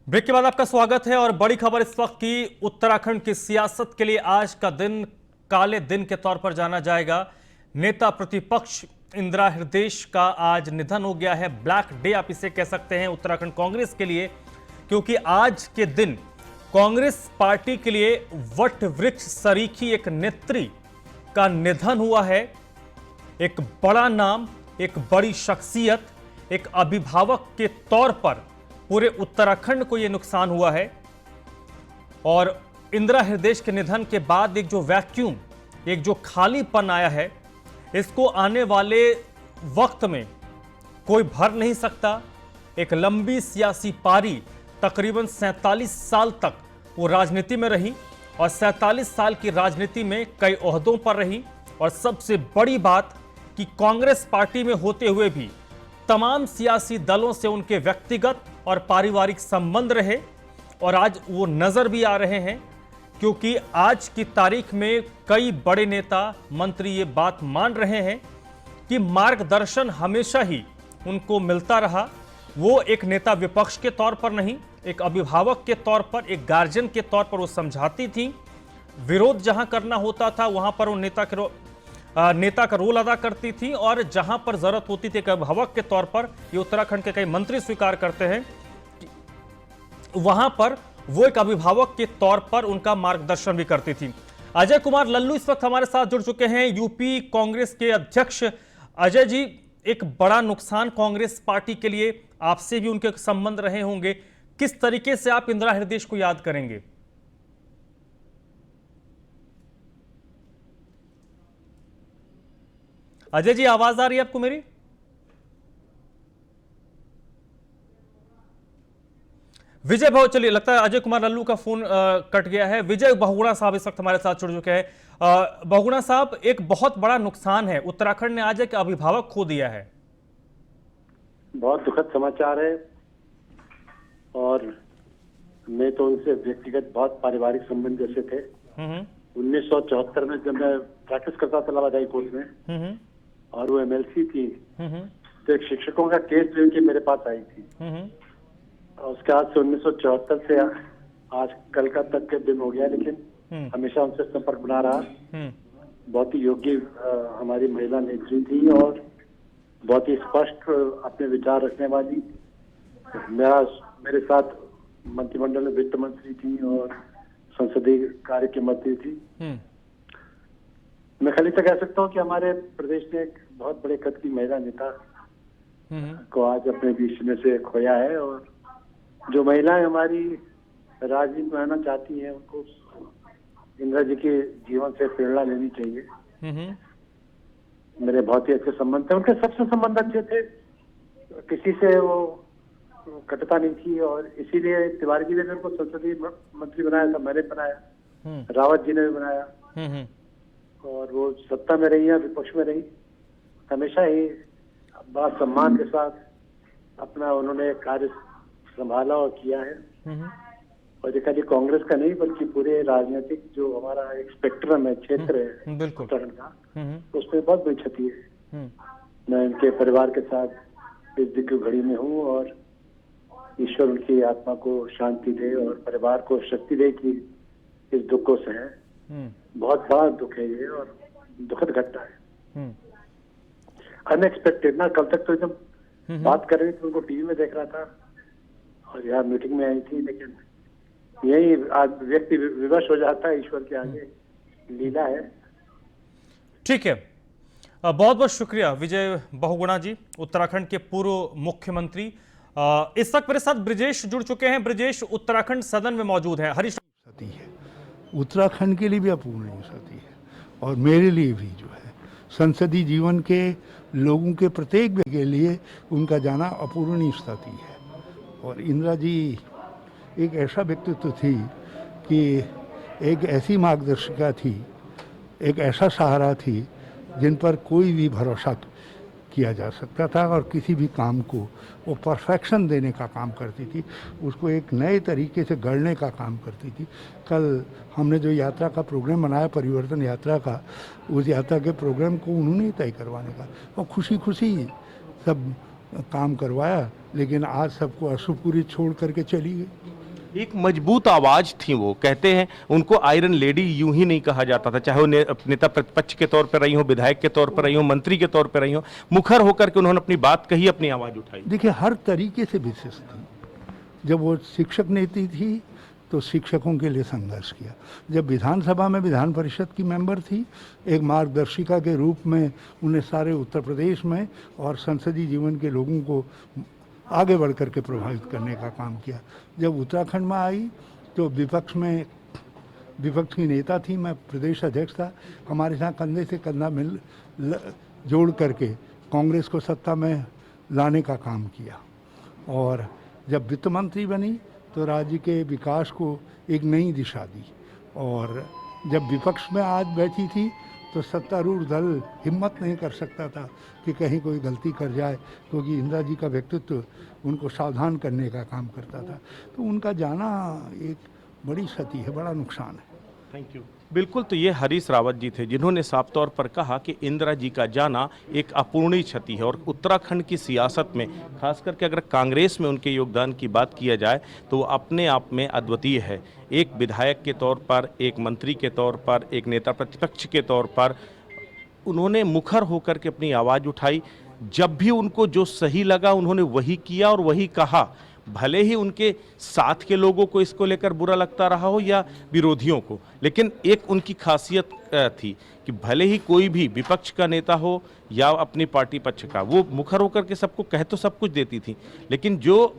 Break के बाद आपका स्वागत है और बड़ी खबर इस वक्त की उत्तराखंड की सियासत के लिए आज का दिन काले दिन के तौर पर जाना जाएगा। नेता प्रतिपक्ष इंदिरा हृदयेश का आज निधन हो गया है। ब्लैक डे आप इसे कह सकते हैं उत्तराखंड कांग्रेस के लिए, क्योंकि आज के दिन कांग्रेस पार्टी के लिए वट वृक्ष सरीखी एक नेत्री का निधन हुआ है। एक बड़ा नाम, एक बड़ी शख्सियत, एक अभिभावक के तौर पर पूरे उत्तराखंड को यह नुकसान हुआ है। और इंदिरा हृदयेश के निधन के बाद एक जो वैक्यूम, एक जो खालीपन आया है, इसको आने वाले वक्त में कोई भर नहीं सकता। एक लंबी सियासी पारी तकरीबन 47 साल तक वो राजनीति में रही और 47 साल की राजनीति में कई ओहदों पर रही। और सबसे बड़ी बात कि कांग्रेस पार्टी में होते हुए भी तमाम सियासी दलों से उनके व्यक्तिगत और पारिवारिक संबंध रहे और आज वो नजर भी आ रहे हैं, क्योंकि आज की तारीख में कई बड़े नेता मंत्री ये बात मान रहे हैं कि मार्गदर्शन हमेशा ही उनको मिलता रहा। वो एक नेता विपक्ष के तौर पर नहीं, एक अभिभावक के तौर पर, एक गार्जियन के तौर पर वो समझाती थी। विरोध जहां करना होता था वहां पर वो नेता का रोल अदा करती थी और जहां पर जरूरत होती थी एक अभिभावक के तौर पर, ये उत्तराखंड के कई मंत्री स्वीकार करते हैं, वहां पर वो एक अभिभावक के तौर पर उनका मार्गदर्शन भी करती थी। अजय कुमार लल्लू इस वक्त हमारे साथ जुड़ चुके हैं, यूपी कांग्रेस के अध्यक्ष। अजय जी, एक बड़ा नुकसान कांग्रेस पार्टी के लिए, आपसे भी उनके संबंध रहे होंगे, किस तरीके से आप इंदिरा हृदयेश को याद करेंगे? अजय जी, आवाज आ रही है आपको मेरी? विजय भाव, चलिए लगता है अजय कुमार लल्लू का फोन कट गया है। विजय बहुगुणा साहब इस वक्त हमारे साथ जुड़ चुके हैं। बहुगुणा साहब, एक बहुत बड़ा नुकसान है, उत्तराखंड ने आज एक अभिभावक खो दिया है। बहुत दुखद समाचार है और मैं तो उनसे व्यक्तिगत बहुत पारिवारिक संबंध जैसे थे। 1974 में जब मैं प्रैक्टिस करता था इलाहाबाद हाई कोर्ट में और वो एमएलसी थी, तो एक शिक्षकों का केस लेके मेरे पास आई थी। और उसके बाद से 1974 से आज कल का तक के दिन हो गया, लेकिन हमेशा उनसे संपर्क बना रहा। बहुत ही योग्य हमारी महिला नेत्री थी और बहुत ही स्पष्ट अपने विचार रखने वाली। मेरे साथ मंत्रिमंडल में वित्त मंत्री थी और संसदीय कार्य की मंत्री थी। मैं खाली तक कह सकता हूँ कि हमारे प्रदेश ने एक बहुत बड़े कद की महिला नेता को आज अपने बीच में से खोया है। और जो महिलाएं हमारी राजनीति में आना चाहती हैं, उनको इंदिरा जी के जीवन से प्रेरणा लेनी चाहिए। मेरे बहुत ही अच्छे संबंध थे, उनके सबसे संबंध अच्छे थे, किसी से वो कटता नहीं थी। और इसीलिए तिवारी जी ने मेरे को संसदीय मंत्री बनाया था, मैंने बनाया, रावत जी ने भी बनाया। और वो सत्ता में रही या विपक्ष में रही, हमेशा ही बड़ा सम्मान के साथ अपना उन्होंने कार्य संभाला और किया है। और ये खाली कांग्रेस का नहीं बल्कि पूरे राजनीतिक जो हमारा एक स्पेक्ट्रम है, क्षेत्र है उत्तराखंड का, उसमें बहुत बड़ी क्षति है। मैं इनके परिवार के साथ इस दुख घड़ी में हूँ और ईश्वर उनकी आत्मा को शांति दे और परिवार को शक्ति दे कि इस दुख को सहे। बहुत बड़ा दुख है ये और दुखद घटना है, अनएक्सपेक्टेड ना। कल तक तो एकदम बात कर रही थी, उनको टीवी में देख रहा था और यहाँ मीटिंग में आई थी, लेकिन यही आज व्यक्ति विवश हो जाता है, ईश्वर के आगे लीला है। ठीक है, बहुत बहुत शुक्रिया विजय बहुगुणा जी, उत्तराखंड के पूर्व मुख्यमंत्री। इस वक्त मेरे साथ ब्रिजेश जुड़ चुके हैं। ब्रिजेश, उत्तराखंड सदन में मौजूद है। हरीश है उत्तराखंड के लिए भी अपूर्णीय क्षति है और मेरे लिए भी जो है संसदीय जीवन के लोगों के प्रत्येक व्यक्ति के लिए उनका जाना अपूर्णीय क्षति है। और इंदिरा जी एक ऐसा व्यक्तित्व थी कि एक ऐसी मार्गदर्शिका थी, एक ऐसा सहारा थी जिन पर कोई भी भरोसा किया जा सकता था और किसी भी काम को वो परफेक्शन देने का काम करती थी, उसको एक नए तरीके से गढ़ने का काम करती थी। कल हमने जो यात्रा का प्रोग्राम बनाया, परिवर्तन यात्रा का, उस यात्रा के प्रोग्राम को उन्होंने तय करवाने का और खुशी खुशी सब काम करवाया, लेकिन आज सबको अशुभ पूरी छोड़ करके चली गई। एक मजबूत आवाज थी। वो कहते हैं उनको आयरन लेडी यूं ही नहीं कहा जाता था, चाहे वो नेता प्रतिपक्ष के तौर पर रही हो, विधायक के तौर पर रही हो, मंत्री के तौर पर रही हो, मुखर होकर के उन्होंने अपनी बात कही, अपनी आवाज उठाई। देखिए, हर तरीके से विशेष थी। जब वो शिक्षक नेत्री थी तो शिक्षकों के लिए संघर्ष किया। जब विधानसभा में विधान परिषद की मेंबर थी, एक मार्गदर्शिका के रूप में उन्हें सारे उत्तर प्रदेश में और संसदीय जीवन के लोगों को आगे बढ़ कर के प्रभावित करने का काम किया। जब उत्तराखंड में आई तो विपक्ष की नेता थी, मैं प्रदेश अध्यक्ष था। हमारे साथ कंधे से कंधा जोड़ करके कांग्रेस को सत्ता में लाने का काम किया। और जब वित्त मंत्री बनी तो राज्य के विकास को एक नई दिशा दी। और जब विपक्ष में आज बैठी थी तो सत्तारूढ़ दल हिम्मत नहीं कर सकता था कि कहीं कोई गलती कर जाए, क्योंकि इंदिरा जी का व्यक्तित्व उनको सावधान करने का काम करता था। तो उनका जाना एक बड़ी क्षति है, बड़ा नुकसान है। Thank you. बिल्कुल, तो ये हरीश रावत जी थे जिन्होंने साफ तौर पर कहा कि इंदिरा जी का जाना एक अपूर्णीय क्षति है और उत्तराखंड की सियासत में, खास करके अगर कांग्रेस में उनके योगदान की बात किया जाए तो वो अपने आप में अद्वितीय है। एक विधायक के तौर पर, एक मंत्री के तौर पर, एक नेता प्रतिपक्ष के तौर पर उन्होंने मुखर होकर के अपनी आवाज़ उठाई। जब भी उनको जो सही लगा उन्होंने वही किया और वही कहा, भले ही उनके साथ के लोगों को इसको लेकर बुरा लगता रहा हो या विरोधियों को। लेकिन एक उनकी खासियत थी कि भले ही कोई भी विपक्ष का नेता हो या अपनी पार्टी पक्ष का, वो मुखर होकर के सबको कह तो सब कुछ देती थी, लेकिन जो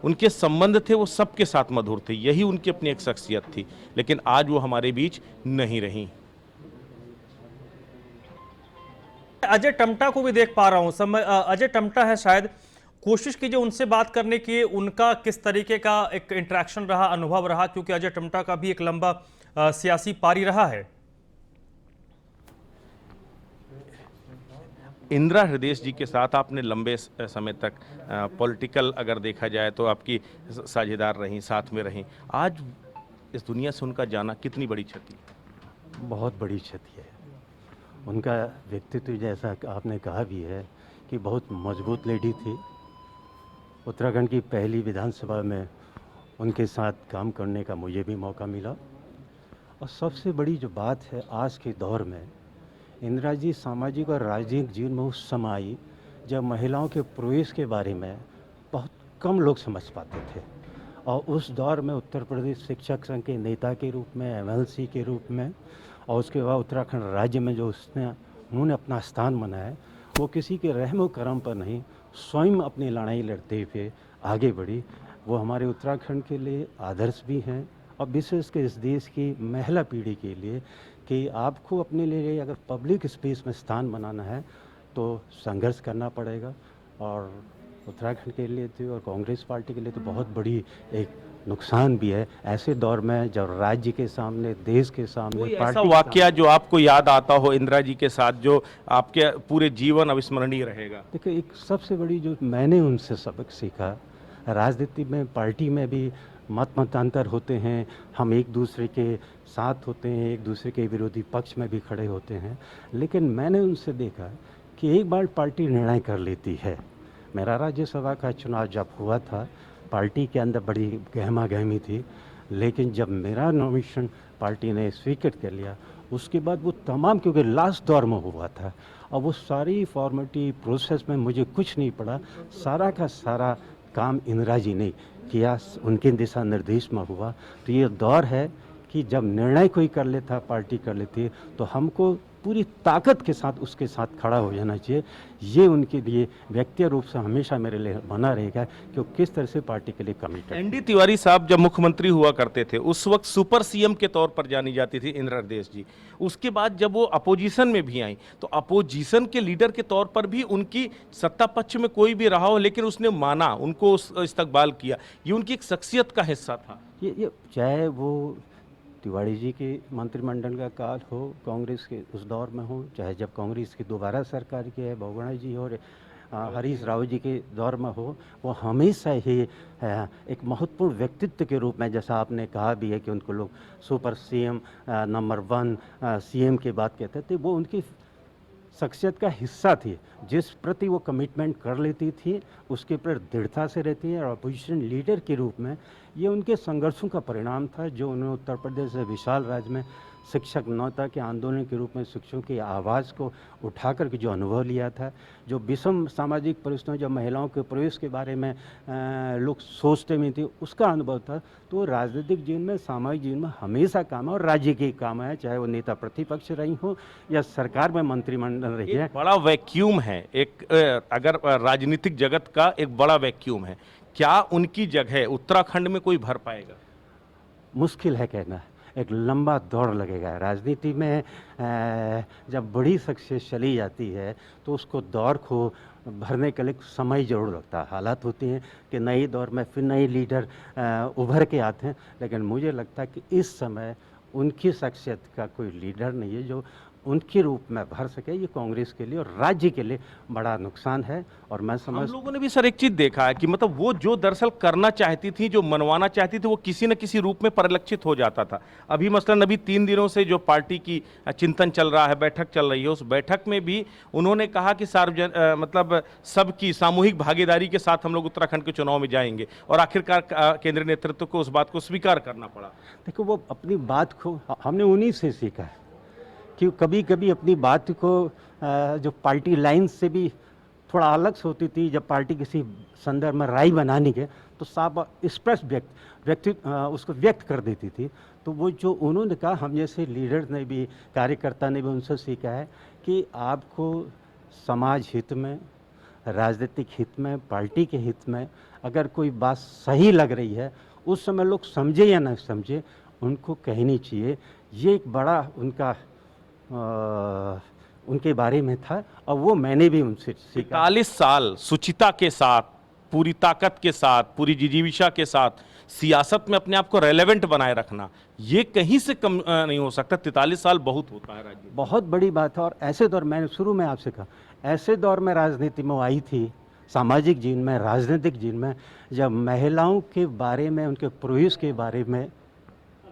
उनके संबंध थे वो सबके साथ मधुर थे। यही उनकी अपनी एक शख्सियत थी। लेकिन आज वो हमारे बीच नहीं रही। अजय टम्टा को भी देख पा रहा हूं, अजय टम्टा है शायद, कोशिश कीजिए उनसे बात करने की, उनका किस तरीके का एक इंटरेक्शन रहा, अनुभव रहा, क्योंकि अजय टम्टा का भी एक लंबा सियासी पारी रहा है। इंदिरा हृदय जी के साथ आपने लंबे समय तक पॉलिटिकल अगर देखा जाए तो आपकी साझेदार रहीं, साथ में रहीं। आज इस दुनिया से उनका जाना कितनी बड़ी क्षति? बहुत बड़ी क्षति है। उनका व्यक्तित्व, जैसा आपने कहा भी है, कि बहुत मजबूत लेडी थी। उत्तराखंड की पहली विधानसभा में उनके साथ काम करने का मुझे भी मौका मिला। और सबसे बड़ी जो बात है, आज के दौर में इंदिरा जी सामाजिक और राजनीतिक जीवन में उस समय आई जब महिलाओं के प्रवेश के बारे में बहुत कम लोग समझ पाते थे। और उस दौर में उत्तर प्रदेश शिक्षक संघ के नेता के रूप में, एमएलसी के रूप में, और उसके बाद उत्तराखंड राज्य में जो उन्होंने अपना स्थान बनाया, वो किसी के रहम व करम पर नहीं, स्वयं अपनी लड़ाई लड़ते हुए आगे बढ़ी। वो हमारे उत्तराखंड के लिए आदर्श भी हैं और विशेषकर इस देश की महिला पीढ़ी के लिए कि आपको अपने लिए अगर पब्लिक स्पेस में स्थान बनाना है तो संघर्ष करना पड़ेगा। और उत्तराखंड के लिए तो और कांग्रेस पार्टी के लिए तो बहुत बड़ी एक नुकसान भी है ऐसे दौर में जब राज्य के सामने, देश के सामने, कोई ऐसा वाकया जो आपको याद आता हो इंदिरा जी के साथ जो आपके पूरे जीवन अविस्मरणीय रहेगा? देखिए, एक सबसे बड़ी जो मैंने उनसे सबक सीखा, राजनीति में, पार्टी में भी मतांतर होते हैं, हम एक दूसरे के साथ होते हैं, एक दूसरे के विरोधी पक्ष में भी खड़े होते हैं, लेकिन मैंने उनसे देखा कि एक बार पार्टी निर्णय कर लेती है। मेरा राज्यसभा का चुनाव जब हुआ था, पार्टी के अंदर बड़ी गहमा गहमी थी, लेकिन जब मेरा नॉमिनेशन पार्टी ने स्वीकृत कर लिया, उसके बाद वो तमाम, क्योंकि लास्ट दौर में हुआ था, और वो सारी फॉर्मेलिटी प्रोसेस में मुझे कुछ नहीं पड़ा, सारा का सारा काम इंदिरा जी ने किया, उनके दिशा निर्देश में हुआ। तो ये दौर है कि जब निर्णय कोई कर लेता, पार्टी कर लेती है, तो हमको पूरी ताकत के साथ उसके साथ खड़ा हो जाना चाहिए। ये उनके लिए व्यक्तिगत रूप से हमेशा मेरे लिए बना रहेगा कि वो किस तरह से पार्टी के लिए कमिटेड। एनडी तिवारी साहब जब मुख्यमंत्री हुआ करते थे उस वक्त सुपर सीएम के तौर पर जानी जाती थी इंदिरा हृदय जी। उसके बाद जब वो अपोजिशन में भी आई तो अपोजिशन के लीडर के तौर पर भी उनकी सत्ता पक्ष में कोई भी रहा हो लेकिन उसने माना, उनको इस्तकबाल किया। ये उनकी एक शख्सियत का हिस्सा था। ये चाहे वो तिवारी जी के मंत्रिमंडल का काल हो, कांग्रेस के उस दौर में हो, चाहे जब कांग्रेस की दोबारा सरकार की है, बहुगुणा जी और हरीश रावत जी के दौर में हो, वो हमेशा ही एक महत्वपूर्ण व्यक्तित्व के रूप में, जैसा आपने कहा भी है कि उनको लोग सुपर सीएम, नंबर 1 सीएम की बात कहते थे, वो उनकी शख्सियत का हिस्सा थी, जिस प्रति वो कमिटमेंट कर लेती थी उसके पर दृढ़ता से रहती है, और अपोजिशन लीडर के रूप में ये उनके संघर्षों का परिणाम था जो उन्होंने उत्तर प्रदेश से विशाल राज्य में शिक्षक नौता के आंदोलन के रूप में शिक्षकों की आवाज़ को उठा करके जो अनुभव लिया था, जो विषम सामाजिक परिस्थितियों, जो महिलाओं के प्रवेश के बारे में लोग सोचते भी थे, उसका अनुभव था। तो राजनीतिक जीवन में, सामाजिक जीवन में हमेशा काम है और राज्य के काम है, चाहे वो नेता प्रतिपक्ष रही हो या सरकार में मंत्रिमंडल रही है। बड़ा वैक्यूम है एक, अगर राजनीतिक जगत का एक बड़ा वैक्यूम है, क्या उनकी जगह उत्तराखंड में कोई भर पाएगा? मुश्किल है कहना, एक लंबा दौर लगेगा। राजनीति में जब बड़ी शख्सियत चली जाती है तो उसको दौर को भरने के लिए समय जरूर लगता है। हालात होती हैं कि नए दौर में फिर नए लीडर उभर के आते हैं, लेकिन मुझे लगता है कि इस समय उनकी शख्सियत का कोई लीडर नहीं है जो उनके रूप में भर सके। ये कांग्रेस के लिए और राज्य के लिए बड़ा नुकसान है। और मैं हम लोगों ने भी सर एक चीज देखा है कि मतलब वो जो दरअसल करना चाहती थी, जो मनवाना चाहती थी, वो किसी न किसी रूप में परिलक्षित हो जाता था। अभी मसलन अभी 3 दिनों से जो पार्टी की चिंतन चल रहा है, बैठक चल रही है, उस बैठक में भी उन्होंने कहा कि मतलब सबकी सामूहिक भागीदारी के साथ हम लोग उत्तराखंड के चुनाव में जाएंगे, और आखिरकार केंद्रीय नेतृत्व को उस बात को स्वीकार करना पड़ा। देखो, वो अपनी बात को हमने उन्हीं से सीखा है कि कभी कभी अपनी बात को जो पार्टी लाइन से भी थोड़ा अलग से होती थी, जब पार्टी किसी संदर्भ में राय बनाने के तो साफ स्पष्ट उसको व्यक्त कर देती थी। तो वो जो उन्होंने कहा, हम जैसे लीडर ने भी, कार्यकर्ता ने भी उनसे सीखा है कि आपको समाज हित में, राजनीतिक हित में, पार्टी के हित में अगर कोई बात सही लग रही है, उस समय लोग समझे या ना समझे, उनको कहनी चाहिए। ये एक बड़ा उनका उनके बारे में था और वो मैंने भी उनसे सीखा। 40 साल सुचिता के साथ, पूरी ताकत के साथ, पूरी जिजीविषा के साथ सियासत में अपने आप को रेलेवेंट बनाए रखना, ये कहीं से कम नहीं हो सकता। 43 साल बहुत होता है राज्य, बहुत बड़ी बात है। और ऐसे दौर, मैंने शुरू में आपसे कहा, ऐसे दौर में राजनीति में आई थी, सामाजिक जीवन में, राजनीतिक जीवन में, जब महिलाओं के बारे में, उनके प्रवेश के बारे में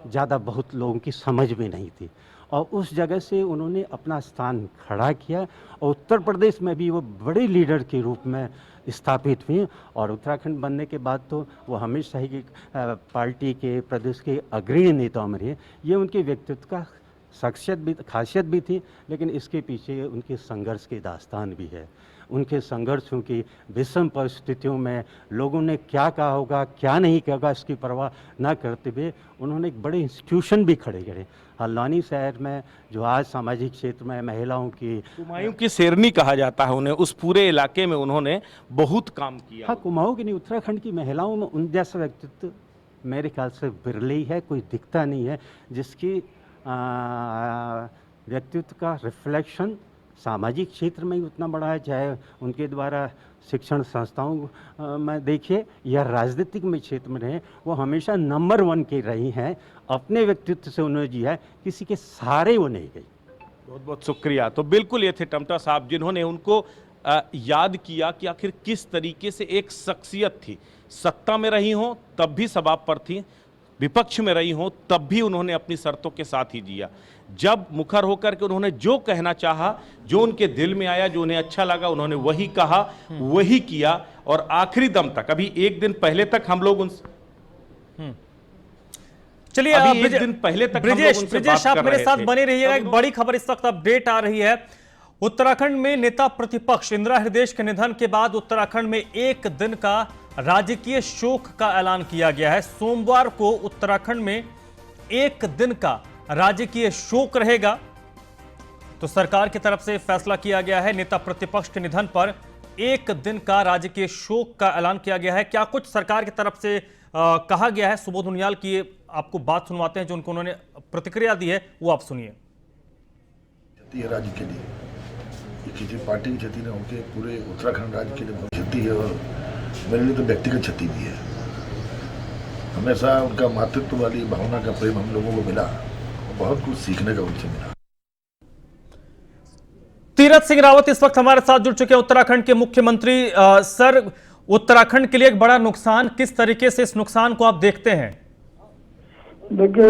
ज़्यादा बहुत लोगों की समझ भी नहीं थी, और उस जगह से उन्होंने अपना स्थान खड़ा किया और उत्तर प्रदेश में भी वो बड़े लीडर के रूप में स्थापित हुई। और उत्तराखंड बनने के बाद तो वो हमेशा ही पार्टी के, प्रदेश के अग्रणी नेताओं में रहे। ये उनके व्यक्तित्व का शख्सियत भी, खासियत भी थी, लेकिन इसके पीछे उनके संघर्ष की दास्तान भी है। उनके संघर्षों की विषम परिस्थितियों में लोगों ने क्या कहा होगा, क्या नहीं कहा होगा, इसकी परवाह न करते हुए उन्होंने एक बड़े इंस्टीट्यूशन भी खड़े करे। हल्द्वानी शहर में जो आज सामाजिक क्षेत्र में महिलाओं की, कुमायूं की शेरनी कहा जाता है उन्हें, उस पूरे इलाके में उन्होंने बहुत काम किया। हाँ, कुमाऊं की नहीं, उत्तराखंड की महिलाओं में उन जैसा व्यक्तित्व मेरे ख्याल से बिरले ही है, कोई दिखता नहीं है जिसकी व्यक्तित्व का रिफ्लेक्शन सामाजिक क्षेत्र में ही उतना बड़ा है, चाहे उनके द्वारा शिक्षण संस्थाओं में देखिए या राजनीतिक में क्षेत्र में रहे, वो हमेशा नंबर 1 के रही हैं। अपने व्यक्तित्व से उन्होंने जिया है, किसी के सहारे वो नहीं गई। बहुत बहुत शुक्रिया। तो बिल्कुल ये थे टमटा साहब, जिन्होंने उनको याद किया कि आखिर किस तरीके से एक शख्सियत थी, सत्ता में रही हो तब भी सबाब पर थी, विपक्ष में रही हो तब भी उन्होंने अपनी शर्तों के साथ ही जिया। जब मुखर होकर के उन्होंने जो कहना चाहा, जो उनके दिल में आया, जो उन्हें अच्छा लगा, उन्होंने वही कहा, वही किया, और आखिरी दम तक, अभी एक दिन पहले तक हम लोग उनसे चलिए एक दिन पहले तक ब्रिजेश आप मेरे साथ बने रहिएगा। एक बड़ी खबर इस वक्त अपडेट आ रही है। उत्तराखंड में नेता प्रतिपक्ष इंदिरा हृदयेश के निधन के बाद उत्तराखंड में एक दिन का राजकीय शोक का ऐलान किया गया है। सोमवार को उत्तराखंड में एक दिन का राजकीय शोक रहेगा। तो सरकार की तरफ से फैसला किया गया है, नेता प्रतिपक्ष के निधन पर एक दिन का राजकीय शोक का ऐलान किया गया है। क्या कुछ सरकार की तरफ से कहा गया है, सुबोध उनियाल की आपको बात सुनवाते हैं, जो उन्होंने प्रतिक्रिया दी है वो आप सुनिए। क्षति है राज्य के लिए, ये किसी पार्टी की क्षति न होकर पूरे उत्तराखंड राज्य के लिए बहुत क्षति है, और मेरे लिए तो व्यक्तिगत क्षति भी है। हमेशा उनका मातृत्व वाली भावना का प्रेम हम लोगों को मिला, और बहुत कुछ सीखने का उनसे मिला। तीरथ सिंह रावत इस वक्त हमारे साथ जुड़ चुके हैं, उत्तराखंड के मुख्यमंत्री। सर, उत्तराखंड के लिए एक बड़ा नुकसान, किस तरीके से इस नुकसान को आप देखते हैं? देखिए,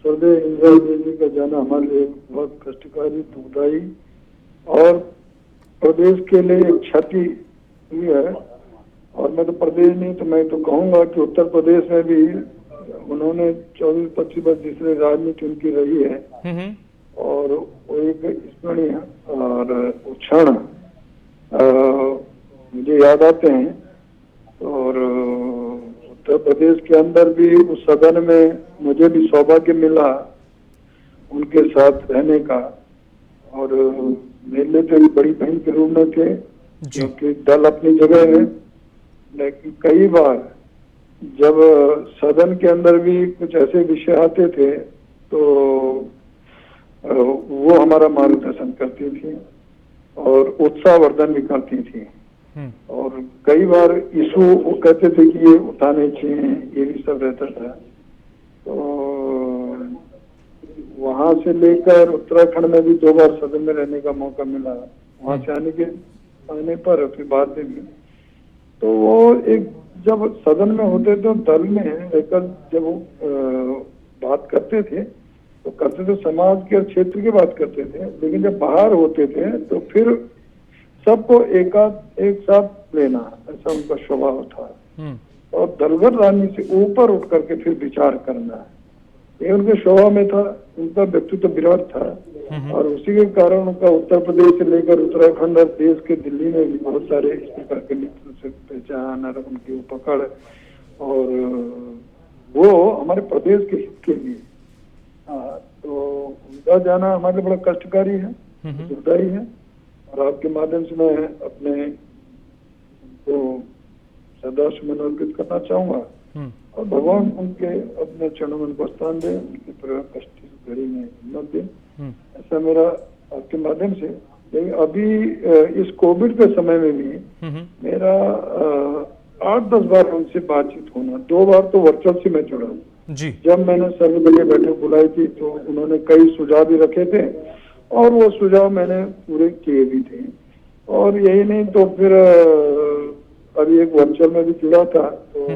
स्वर्गीय इंदिरा देवी का जाना हमारे लिए बहुत कष्टकारी, दुखदायी और प्रदेश के लिए एक क्षति हुई है। और मैं तो प्रदेश नहीं तो मैं तो कहूँगा कि उत्तर प्रदेश में भी उन्होंने 24-25 वर्ष जिसने राजनीति उनकी रही है और वो एक स्मरणीय और क्षण मुझे याद आते हैं। और उत्तर प्रदेश के अंदर भी उस सदन में मुझे भी सौभाग्य मिला उनके साथ रहने का। और मेरे लिए तो एक बड़ी बहन के रूप में थे, क्योंकि दल अपनी जगह है, लेकिन कई बार जब सदन के अंदर भी कुछ ऐसे विषय आते थे तो वो हमारा मार्गदर्शन करती थी और उत्साहवर्धन भी करती थी। और कई बार इशू वो कहते थे कि ये उठाने चाहिए, ये भी सब रहता था। तो वहां से लेकर उत्तराखंड में भी 2 बार सदन में रहने का मौका मिला, वहां से आने पर फिर बाद में। तो वो एक जब सदन में होते तो दल में रहकर जब वो बात करते थे तो करते थे समाज के और क्षेत्र की बात करते थे, लेकिन जब बाहर होते थे तो फिर सबको एक साथ लेना, ऐसा उनका स्वभाव था। और दलगत राजनीति से ऊपर उठ करके फिर विचार करना, ये उनके स्वभाव में था। उनका व्यक्तित्व विराट था और उसी के कारण उनका उत्तर प्रदेश से लेकर उत्तराखंड और देश के दिल्ली में भी बहुत सारे इस प्रकार के नेतृत्व से पहचान और उनकी पकड़, और वो हमारे प्रदेश के हित के लिए। तो उनका जाना हमारे लिए बड़ा कष्टकारी है, दुखदायी है। और आपके माध्यम से मैं अपने को श्रद्धासुमन अर्पित करना चाहूंगा और भगवान उनके अपने चरणों में उनको स्थान दे, उनके परिवार कष्ट घड़ी में हिम्मत दे, ऐसा मेरा आपके माध्यम से। लेकिन अभी इस कोविड के समय में भी मेरा 8-10 बार उनसे बातचीत होना, 2 बार तो वर्चुअल से मैं जुड़ा हूँ। जब मैंने सर्वदलीय बैठक बुलाई थी तो उन्होंने कई सुझाव भी रखे थे और वो सुझाव मैंने पूरे किए भी थे। और यही नहीं तो फिर अभी एक वर्चुअल में भी जुड़ा था, तो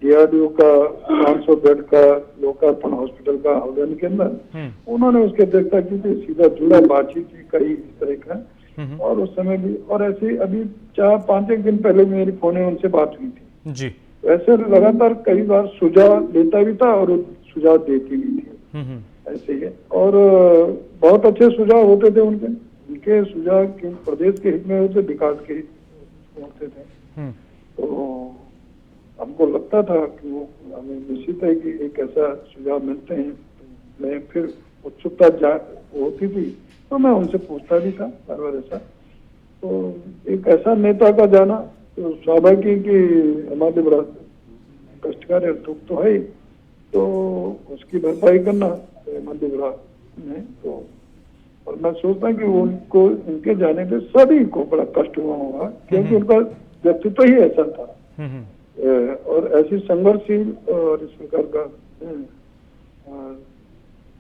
DRDO का 500 बेड का लोकार्पण हॉस्पिटल का आवेदन के अंदर उन्होंने उसके अध्यक्षता की थी, सीधा जुड़ा, बातचीत की कई इस तरह का। और उस समय भी और ऐसे अभी 4-5 दिन पहले मेरी फोन में उनसे बात हुई थी जी। ऐसे लगातार कई बार सुझाव लेता भी था और सुझाव देती भी थी, ऐसे ही। और बहुत अच्छे सुझाव होते थे उनके सुझाव प्रदेश के हित में होते, विकास के हित होते थे। तो हमको लगता था कि वो हमें निश्चित है कि एक ऐसा सुझाव मिलते हैं, तो मैं फिर उत्सुकता होती थी तो मैं उनसे पूछता भी था बार बार ऐसा। तो एक ऐसा नेता का जाना तो स्वाभाविक है कि हमारे बड़ा कष्टकारी और दुख तो है ही, तो उसकी भरपाई करना तो हमारे बड़ा है। तो और मैं सोचता हूँ कि उनको उनके जाने पे सभी को बड़ा कष्ट हुआ होगा, क्योंकि उनका व्यक्तित्व ही ऐसा था और ऐसी संघर्षशील और इस प्रकार का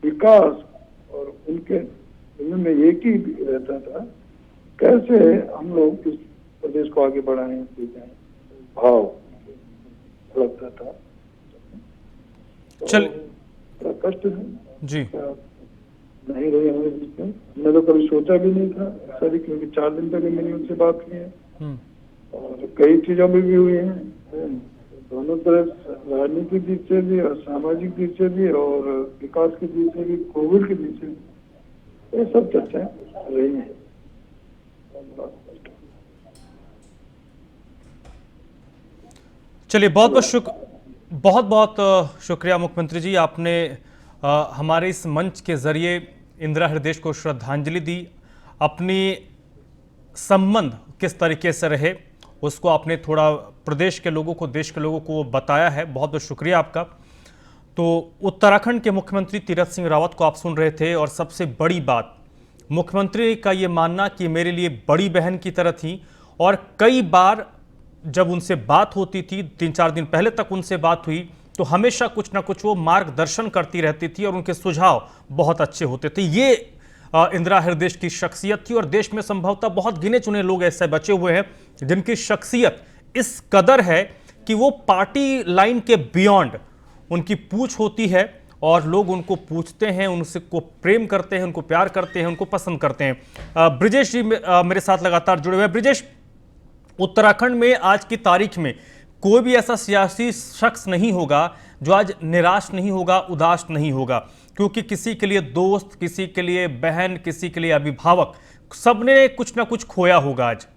विकास और उनके में एक ही रहता था, कैसे हम लोग इस प्रदेश को आगे बढ़ाएं, भाव लगता था। तो चल बड़ा कष्ट है जी, नहीं रही हमारे बीच में। मैं तो कभी सोचा भी नहीं था ऐसा भी, क्योंकि 4 दिन पहले मैंने उनसे बात की है और कई चीजों में भी हुई है, दोनों तरफ राजनीतिक दृष्टि से भी और सामाजिक दृष्टि से भी और विकास की दृष्टि से भी, कोविड की दृष्टि से, ये सब चर्चाएं रही हैं। चलिए बहुत बहुत शुक्रिया मुख्यमंत्री जी, आपने हमारे इस मंच के जरिए इंदिरा हृदय को श्रद्धांजलि दी। अपनी संबंध किस तरीके से रहे उसको आपने थोड़ा प्रदेश के लोगों को, देश के लोगों को बताया है, बहुत बहुत शुक्रिया आपका। तो उत्तराखंड के मुख्यमंत्री तीरथ सिंह रावत को आप सुन रहे थे और सबसे बड़ी बात, मुख्यमंत्री का ये मानना कि मेरे लिए बड़ी बहन की तरह थी और कई बार जब उनसे बात होती थी, 3-4 दिन पहले तक उनसे बात हुई तो हमेशा कुछ ना कुछ वो मार्गदर्शन करती रहती थी और उनके सुझाव बहुत अच्छे होते थे। ये इंदिरा हृदय की शख्सियत थी और देश में संभवतः बहुत गिने चुने लोग ऐसे बचे हुए हैं जिनकी शख्सियत इस कदर है कि वो पार्टी लाइन के बियॉन्ड उनकी पूछ होती है और लोग उनको पूछते हैं, उनसे को प्रेम करते हैं, उनको प्यार करते हैं, उनको पसंद करते हैं। ब्रिजेश जी मेरे साथ लगातार जुड़े हुए हैं। ब्रिजेश, उत्तराखंड में आज की तारीख में कोई भी ऐसा सियासी शख्स नहीं होगा जो आज निराश नहीं होगा, उदास नहीं होगा, क्योंकि किसी के लिए दोस्त, किसी के लिए बहन, किसी के लिए अभिभावक, सबने कुछ ना कुछ खोया होगा आज।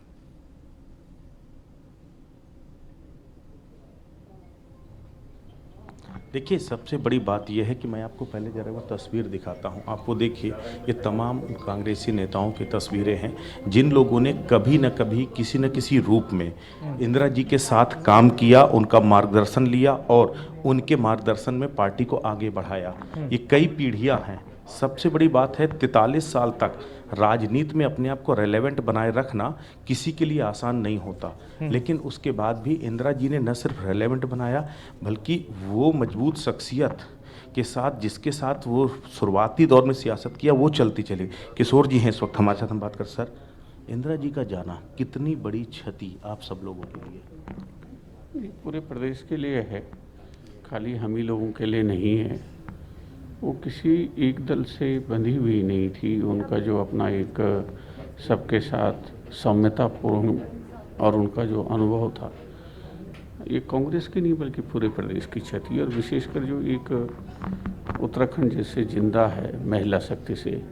देखिए, सबसे बड़ी बात यह है कि मैं आपको पहले जरा वो तस्वीर दिखाता हूं। आपको देखिए, ये तमाम कांग्रेसी नेताओं की तस्वीरें हैं जिन लोगों ने कभी न कभी किसी न किसी रूप में इंदिरा जी के साथ काम किया, उनका मार्गदर्शन लिया और उनके मार्गदर्शन में पार्टी को आगे बढ़ाया। ये कई पीढ़ियां हैं। सबसे बड़ी बात है, 43 साल तक राजनीति में अपने आप को रेलेवेंट बनाए रखना किसी के लिए आसान नहीं होता, लेकिन उसके बाद भी इंदिरा जी ने न सिर्फ रेलेवेंट बनाया बल्कि वो मजबूत शख्सियत के साथ जिसके साथ वो शुरुआती दौर में सियासत किया वो चलती चली। किशोर जी हैं इस वक्त हमारे साथ, हम बात कर। सर, इंदिरा जी का जाना कितनी बड़ी क्षति आप सब लोगों के लिए? पूरे प्रदेश के लिए है, खाली हम ही लोगों के लिए नहीं है। वो किसी एक दल से बंधी हुई नहीं थी। उनका जो अपना एक सबके साथ सौम्यतापूर्ण और उनका जो अनुभव था, ये कांग्रेस की नहीं बल्कि पूरे प्रदेश की क्षति। और विशेषकर जो एक उत्तराखंड जैसे जिंदा है महिला शक्ति से,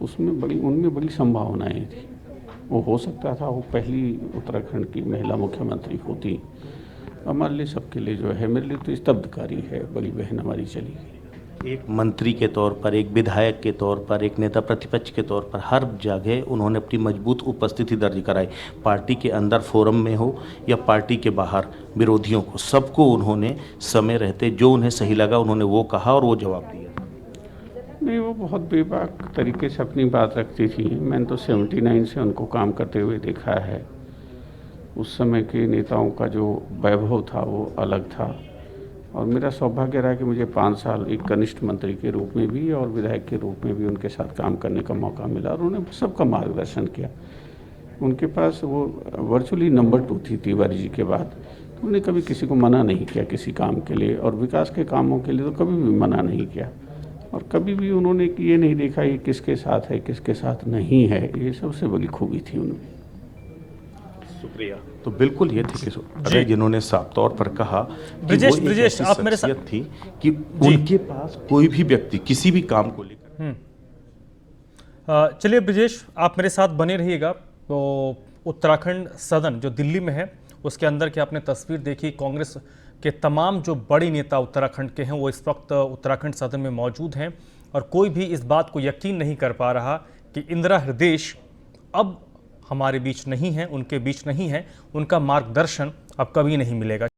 उसमें उनमें बड़ी संभावनाएं थी। वो हो सकता था वो पहली उत्तराखंड की महिला मुख्यमंत्री होती। हमारे लिए, सबके लिए जो है, मेरे लिए तो स्तब्धकारी है, बड़ी बहन हमारी चली गई। एक मंत्री के तौर पर, एक विधायक के तौर पर, एक नेता प्रतिपक्ष के तौर पर हर जगह उन्होंने अपनी मजबूत उपस्थिति दर्ज कराई। पार्टी के अंदर फोरम में हो या पार्टी के बाहर, विरोधियों को, सबको उन्होंने समय रहते जो उन्हें सही लगा उन्होंने वो कहा और वो जवाब दिया। नहीं, वो बहुत बेबाक तरीके से अपनी बात रखती थी। मैंने तो 79 से उनको काम करते हुए देखा है। उस समय के नेताओं का जो वैभव था वो अलग था। और मेरा सौभाग्य रहा कि मुझे 5 साल एक कनिष्ठ मंत्री के रूप में भी और विधायक के रूप में भी उनके साथ काम करने का मौका मिला और उन्होंने सबका मार्गदर्शन किया। उनके पास वो वर्चुअली नंबर 2 थी तिवारी जी के बाद। तो उन्होंने कभी किसी को मना नहीं किया किसी काम के लिए, और विकास के कामों के लिए तो कभी भी मना नहीं किया। और कभी भी उन्होंने ये नहीं देखा ये किसके साथ है किसके साथ नहीं है। ये सबसे बड़ी खूबी थी उनमें। शुक्रिया। तो बिल्कुल ये थी किशोर जिन्होंने साफ तौर पर कहा कि ब्रिजेश, वो एक ऐसी आप मेरे शख्सियत थी कि उनके पास कोई भी व्यक्ति किसी भी काम को लेकर। चलिए ब्रिजेश, आप मेरे साथ बने रहिएगा। तो उत्तराखंड सदन जो दिल्ली में है उसके अंदर की आपने तस्वीर देखी। कांग्रेस के तमाम जो बड़ी नेता उत्तराखंड के हैं वो इस वक्त उत्तराखंड सदन में मौजूद हैं और कोई भी इस बात को यकीन नहीं कर पा रहा कि इंदिरा हृदयेश अब हमारे बीच नहीं है, उनके बीच नहीं है, उनका मार्गदर्शन अब कभी नहीं मिलेगा।